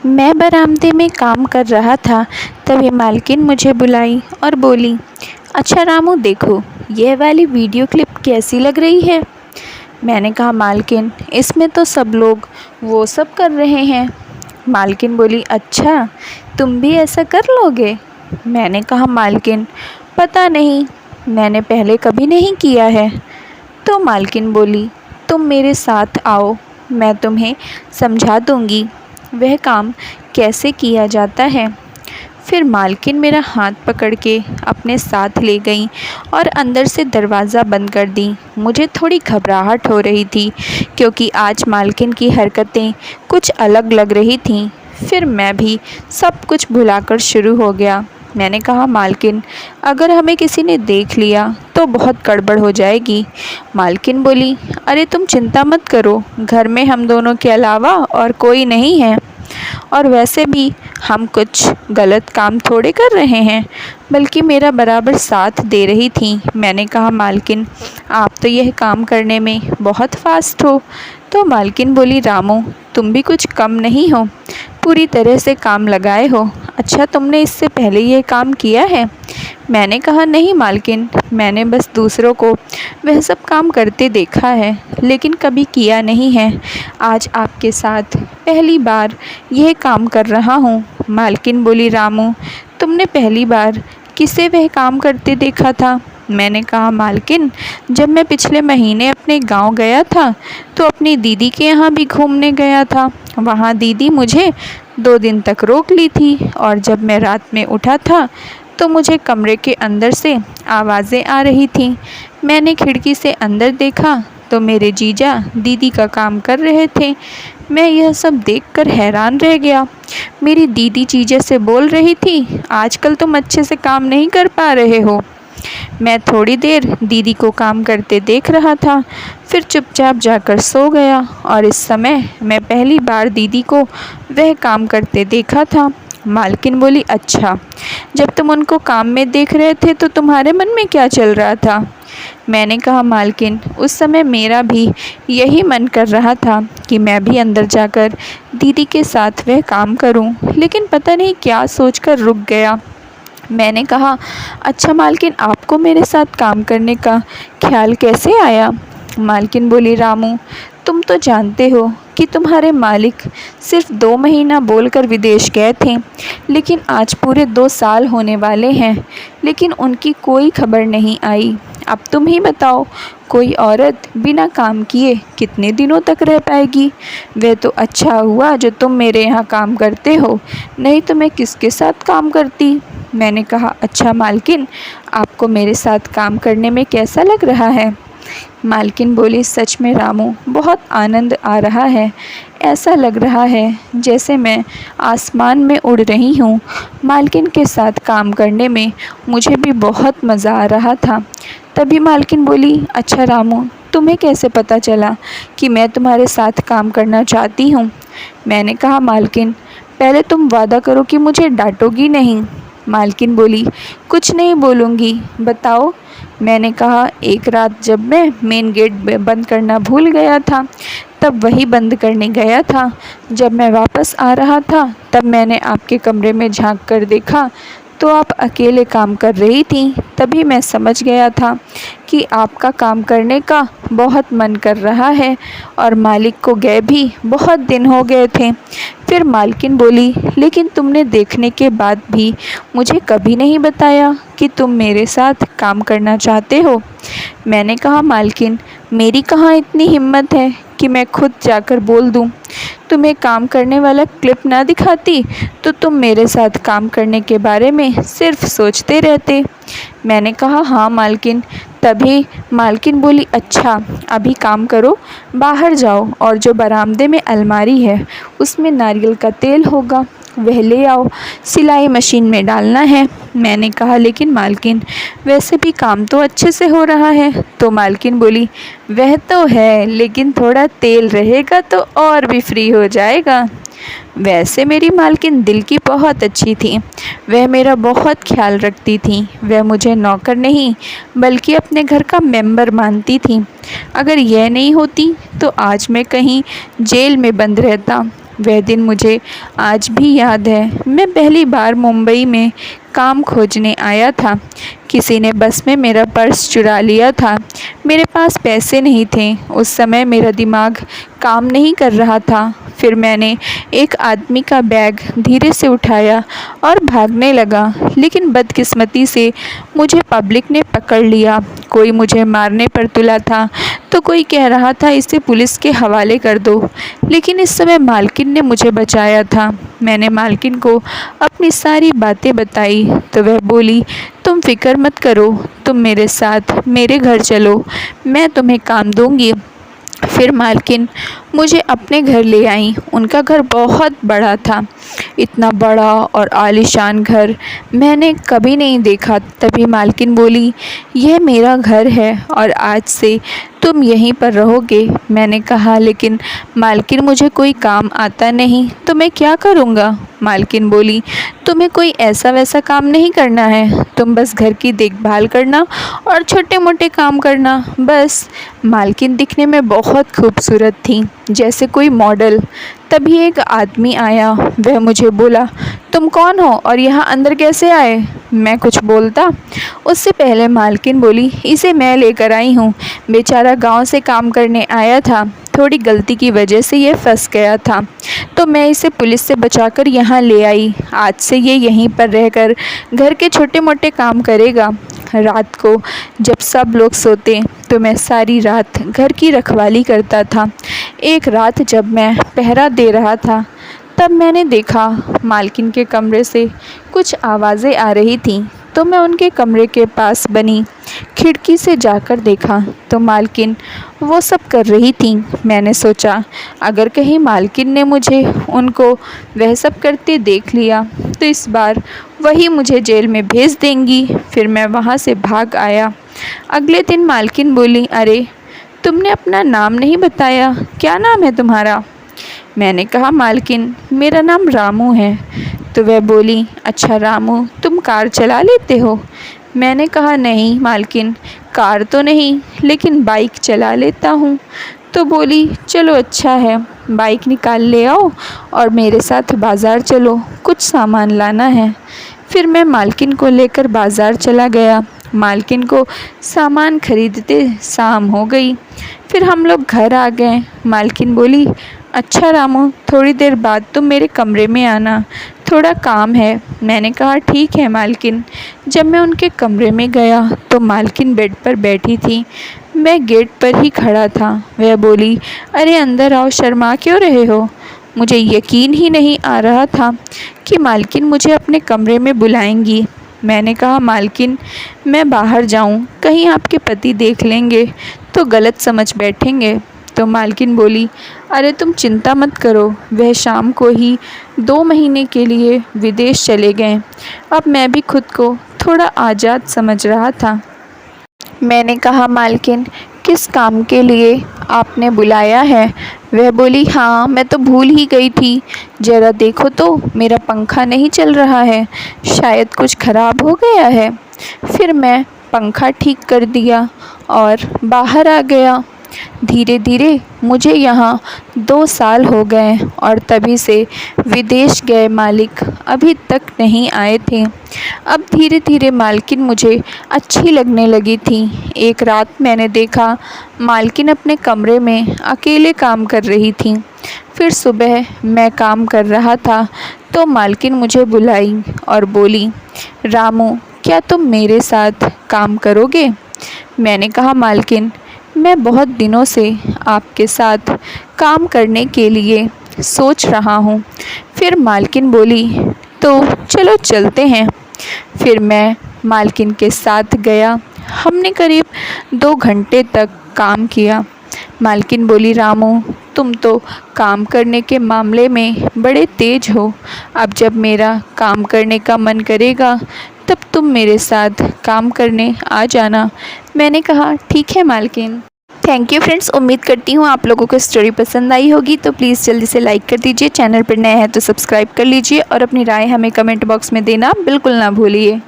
मैं बरामदे में काम कर रहा था, तभी मालकिन मुझे बुलाई और बोली, अच्छा रामू देखो, यह वाली वीडियो क्लिप कैसी लग रही है। मैंने कहा मालकिन, इसमें तो सब लोग वो सब कर रहे हैं। मालकिन बोली, अच्छा तुम भी ऐसा कर लोगे। मैंने कहा मालकिन, पता नहीं, मैंने पहले कभी नहीं किया है। तो मालकिन बोली, तुम मेरे साथ आओ, मैं तुम्हें समझा दूंगी वह काम कैसे किया जाता है। फिर मालकिन मेरा हाथ पकड़ के अपने साथ ले गई और अंदर से दरवाज़ा बंद कर दी। मुझे थोड़ी घबराहट हो रही थी क्योंकि आज मालकिन की हरकतें कुछ अलग लग रही थीं। फिर मैं भी सब कुछ भुलाकर शुरू हो गया। मैंने कहा मालकिन, अगर हमें किसी ने देख लिया तो बहुत गड़बड़ हो जाएगी। मालकिन बोली, अरे तुम चिंता मत करो, घर में हम दोनों के अलावा और कोई नहीं है, और वैसे भी हम कुछ गलत काम थोड़े कर रहे हैं, बल्कि मेरा बराबर साथ दे रही थी। मैंने कहा मालकिन, आप तो यह काम करने में बहुत फास्ट हो। तो मालकिन बोली, रामू तुम भी कुछ कम नहीं हो, पूरी तरह से काम लगाए हो। अच्छा तुमने इससे पहले यह काम किया है। मैंने कहा नहीं मालकिन, मैंने बस दूसरों को वह सब काम करते देखा है, लेकिन कभी किया नहीं है। आज आपके साथ पहली बार यह काम कर रहा हूँ। मालकिन बोली, रामू तुमने पहली बार किसे वह काम करते देखा था। मैंने कहा मालकिन, जब मैं पिछले महीने अपने गांव गया था तो अपनी दीदी के यहाँ भी घूमने गया था। वहाँ दीदी मुझे 2 दिन तक रोक ली थी, और जब मैं रात में उठा था तो मुझे कमरे के अंदर से आवाज़ें आ रही थीं। मैंने खिड़की से अंदर देखा तो मेरे जीजा दीदी का काम कर रहे थे। मैं यह सब देखकर हैरान रह गया। मेरी दीदी जीजा से बोल रही थी, आजकल तुम अच्छे से काम नहीं कर पा रहे हो। मैं थोड़ी देर दीदी को काम करते देख रहा था, फिर चुपचाप जाकर सो गया, और इस समय मैं पहली बार दीदी को वह काम करते देखा था। मालकिन बोली, अच्छा जब तुम उनको काम में देख रहे थे तो तुम्हारे मन में क्या चल रहा था। मैंने कहा मालकिन, उस समय मेरा भी यही मन कर रहा था कि मैं भी अंदर जाकर दीदी के साथ वह काम करूं, लेकिन पता नहीं क्या सोचकर रुक गया। मैंने कहा, अच्छा मालकिन, आपको मेरे साथ काम करने का ख्याल कैसे आया। मालकिन बोली, रामू तुम तो जानते हो कि तुम्हारे मालिक सिर्फ 2 महीना बोलकर विदेश गए थे, लेकिन आज पूरे 2 साल होने वाले हैं, लेकिन उनकी कोई खबर नहीं आई। अब तुम ही बताओ, कोई औरत बिना काम किए कितने दिनों तक रह पाएगी। वह तो अच्छा हुआ जो तुम मेरे यहाँ काम करते हो, नहीं तो मैं किसके साथ काम करती। मैंने कहा, अच्छा मालकिन, आपको मेरे साथ काम करने में कैसा लग रहा है। मालकिन बोली, सच में रामू बहुत आनंद आ रहा है, ऐसा लग रहा है जैसे मैं आसमान में उड़ रही हूँ। मालकिन के साथ काम करने में मुझे भी बहुत मज़ा आ रहा था। तभी मालकिन बोली, अच्छा रामू तुम्हें कैसे पता चला कि मैं तुम्हारे साथ काम करना चाहती हूँ। मैंने कहा मालकिन, पहले तुम वादा करो कि मुझे डांटोगी नहीं। मालकिन बोली, कुछ नहीं बोलूँगी, बताओ। मैंने कहा, एक रात जब मैं मेन गेट बंद करना भूल गया था, तब वही बंद करने गया था। जब मैं वापस आ रहा था तब मैंने आपके कमरे में झांक कर देखा तो आप अकेले काम कर रही थी। तभी मैं समझ गया था कि आपका काम करने का बहुत मन कर रहा है, और मालिक को गए भी बहुत दिन हो गए थे। फिर मालकिन बोली, लेकिन तुमने देखने के बाद भी मुझे कभी नहीं बताया कि तुम मेरे साथ काम करना चाहते हो। मैंने कहा मालकिन, मेरी कहाँ इतनी हिम्मत है कि मैं खुद जाकर बोल दूँ। तुम्हें काम करने वाला क्लिप ना दिखाती तो तुम मेरे साथ काम करने के बारे में सिर्फ सोचते रहते। मैंने कहा, हाँ मालकिन। तभी मालकिन बोली, अच्छा अभी काम करो, बाहर जाओ और जो बरामदे में अलमारी है उसमें नारियल का तेल होगा, वह ले आओ, सिलाई मशीन में डालना है। मैंने कहा, लेकिन मालकिन वैसे भी काम तो अच्छे से हो रहा है। तो मालकिन बोली, वह तो है, लेकिन थोड़ा तेल रहेगा तो और भी फ्री हो जाएगा। वैसे मेरी मालकिन दिल की बहुत अच्छी थी, वह मेरा बहुत ख्याल रखती थी। वह मुझे नौकर नहीं बल्कि अपने घर का मेंबर मानती थी। अगर यह नहीं होती तो आज मैं कहीं जेल में बंद रहता। वह दिन मुझे आज भी याद है। मैं पहली बार मुंबई में काम खोजने आया था। किसी ने बस में मेरा पर्स चुरा लिया था। मेरे पास पैसे नहीं थे। उस समय मेरा दिमाग काम नहीं कर रहा था। फिर मैंने एक आदमी का बैग धीरे से उठाया और भागने लगा, लेकिन बदकिस्मती से मुझे पब्लिक ने पकड़ लिया। कोई मुझे मारने पर तुला था तो कोई कह रहा था इसे पुलिस के हवाले कर दो, लेकिन इस समय मालकिन ने मुझे बचाया था। मैंने मालकिन को अपनी सारी बातें बताई तो वह बोली, तुम फिक्र मत करो, तुम मेरे साथ मेरे घर चलो, मैं तुम्हें काम दूंगी। फिर मालकिन मुझे अपने घर ले आई। उनका घर बहुत बड़ा था। इतना बड़ा और आलीशान घर मैंने कभी नहीं देखा। तभी मालकिन बोली, यह मेरा घर है और आज से तुम यहीं पर रहोगे। मैंने कहा, लेकिन मालकिन मुझे कोई काम आता नहीं तो मैं क्या करूँगा। मालकिन बोली, तुम्हें कोई ऐसा वैसा काम नहीं करना है, तुम बस घर की देखभाल करना और छोटे मोटे काम करना बस। मालकिन दिखने में बहुत खूबसूरत थी, जैसे कोई मॉडल। तभी एक आदमी आया। वह मुझे बोला, तुम कौन हो और यहाँ अंदर कैसे आए। मैं कुछ बोलता उससे पहले मालकिन बोली, इसे मैं लेकर आई हूँ। बेचारा गांव से काम करने आया था, थोड़ी गलती की वजह से ये फंस गया था, तो मैं इसे पुलिस से बचाकर यहाँ ले आई। आज से ये यहीं पर रहकर घर के छोटे मोटे काम करेगा। रात को जब सब लोग सोते तो मैं सारी रात घर की रखवाली करता था। एक रात जब मैं पहरा दे रहा था तब मैंने देखा मालकिन के कमरे से कुछ आवाज़ें आ रही थीं, तो मैं उनके कमरे के पास बनी खिड़की से जाकर देखा तो मालकिन वो सब कर रही थी। मैंने सोचा, अगर कहीं मालकिन ने मुझे उनको वह सब करते देख लिया तो इस बार वही मुझे जेल में भेज देंगी। फिर मैं वहाँ से भाग आया। अगले दिन मालकिन बोली, अरे तुमने अपना नाम नहीं बताया, क्या नाम है तुम्हारा। मैंने कहा, मालकिन मेरा नाम रामू है। तो वह बोली, अच्छा रामू, तुम कार चला लेते हो। मैंने कहा, नहीं मालकिन, कार तो नहीं लेकिन बाइक चला लेता हूँ। तो बोली, चलो अच्छा है, बाइक निकाल ले आओ और मेरे साथ बाज़ार चलो, कुछ सामान लाना है। फिर मैं मालकिन को लेकर बाज़ार चला गया। मालकिन को सामान खरीदते शाम हो गई। फिर हम लोग घर आ गए। मालकिन बोली, अच्छा रामू, थोड़ी देर बाद तुम मेरे कमरे में आना, थोड़ा काम है। मैंने कहा, ठीक है मालकिन। जब मैं उनके कमरे में गया तो मालकिन बेड पर बैठी थी। मैं गेट पर ही खड़ा था। वह बोली, अरे अंदर आओ, शर्मा क्यों रहे हो। मुझे यकीन ही नहीं आ रहा था कि मालकिन मुझे अपने कमरे में बुलाएंगी। मैंने कहा, मालकिन मैं बाहर जाऊं, कहीं आपके पति देख लेंगे तो गलत समझ बैठेंगे। तो मालकिन बोली, अरे तुम चिंता मत करो, वह शाम को ही 2 महीने के लिए विदेश चले गए। अब मैं भी खुद को थोड़ा आज़ाद समझ रहा था। मैंने कहा, मालकिन किस काम के लिए आपने बुलाया है। वह बोली, हाँ मैं तो भूल ही गई थी, ज़रा देखो तो मेरा पंखा नहीं चल रहा है, शायद कुछ ख़राब हो गया है। फिर मैं पंखा ठीक कर दिया और बाहर आ गया। धीरे धीरे मुझे यहाँ 2 साल हो गए और तभी से विदेश गए मालिक अभी तक नहीं आए थे। अब धीरे धीरे मालकिन मुझे अच्छी लगने लगी थी। एक रात मैंने देखा मालकिन अपने कमरे में अकेले काम कर रही थी। फिर सुबह मैं काम कर रहा था तो मालकिन मुझे बुलाई और बोली, रामू क्या तुम मेरे साथ काम करोगे। मैंने कहा, मालकिन मैं बहुत दिनों से आपके साथ काम करने के लिए सोच रहा हूँ। फिर मालकिन बोली, तो चलो चलते हैं। फिर मैं मालकिन के साथ गया। हमने करीब 2 घंटे तक काम किया। मालकिन बोली, रामू तुम तो काम करने के मामले में बड़े तेज हो। अब जब मेरा काम करने का मन करेगा तब तुम मेरे साथ काम करने आ जाना। मैंने कहा, ठीक है मालकिन। थैंक यू फ्रेंड्स, उम्मीद करती हूँ आप लोगों को स्टोरी पसंद आई होगी। तो प्लीज़ जल्दी से लाइक कर दीजिए, चैनल पर नए हैं तो सब्सक्राइब कर लीजिए और अपनी राय हमें कमेंट बॉक्स में देना बिल्कुल ना भूलिए।